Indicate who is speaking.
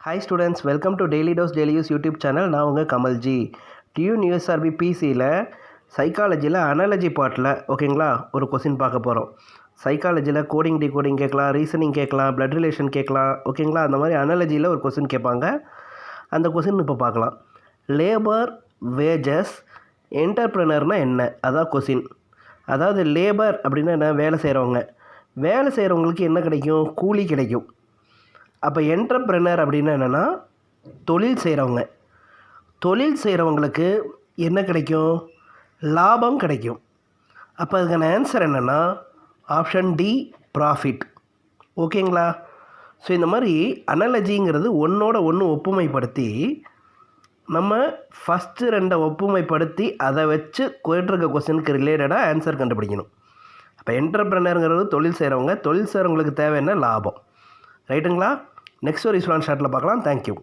Speaker 1: Hi students, welcome to daily dose daily use YouTube channel. நான் உங்கள் கமல்ஜி. டியூஎஸ்ஆர்பி பிசியில் சைக்காலஜியில் analogy பார்ட்டில் ஓகேங்களா ஒரு கொஸ்டின் பார்க்க போகிறோம். சைக்காலஜியில் கோடிங் டிகோடிங் கேட்கலாம், ரீசனிங் கேட்கலாம், பிளட் ரிலேஷன் கேட்கலாம் ஓகேங்களா. அந்த மாதிரி அனாலஜியில் ஒரு கொஸ்டின் கேட்பாங்க. அந்த கொஸ்டின் இப்போ பார்க்கலாம். லேபர் வேஜஸ் என்டர்ப்ரனர்னால் என்ன? அதான் கொஸ்டின். அதாவது லேபர் அப்படின்னா என்ன? வேலை செய்கிறவங்க. வேலை செய்கிறவங்களுக்கு என்ன கிடைக்கும்? கூலி கிடைக்கும். அப்போ என்டர்ப்ரனர் அப்படின்னா என்னென்னா தொழில் செய்கிறவங்க. தொழில் செய்கிறவங்களுக்கு என்ன கிடைக்கும்? லாபம் கிடைக்கும். அப்போ அதுக்கான ஆன்சர் என்னென்னா ஆப்ஷன் டி, ப்ராஃபிட். ஓகேங்களா. ஸோ இந்த மாதிரி அனாலஜிங்கிறது ஒன்றோட ஒன்று ஒப்புமைப்படுத்தி நம்ம ஃபஸ்ட்டு ரெண்டை ஒப்புமைப்படுத்தி அதை வச்சு கேட்டிருக்க கொஸ்டினுக்கு ரிலேட்டடாக ஆன்சர் கண்டுபிடிக்கணும். அப்போ என்டர்ப்ரனருங்கிறது தொழில் செய்கிறவங்க. தொழில் செய்கிறவங்களுக்கு தேவை என்ன? லாபம். ரைட்டுங்களா. நெக்ஸ்ட் ஒரு யூஸ்ஃபுல்லான ஷார்ட்டில் பார்க்கலாம். தேங்க்யூ.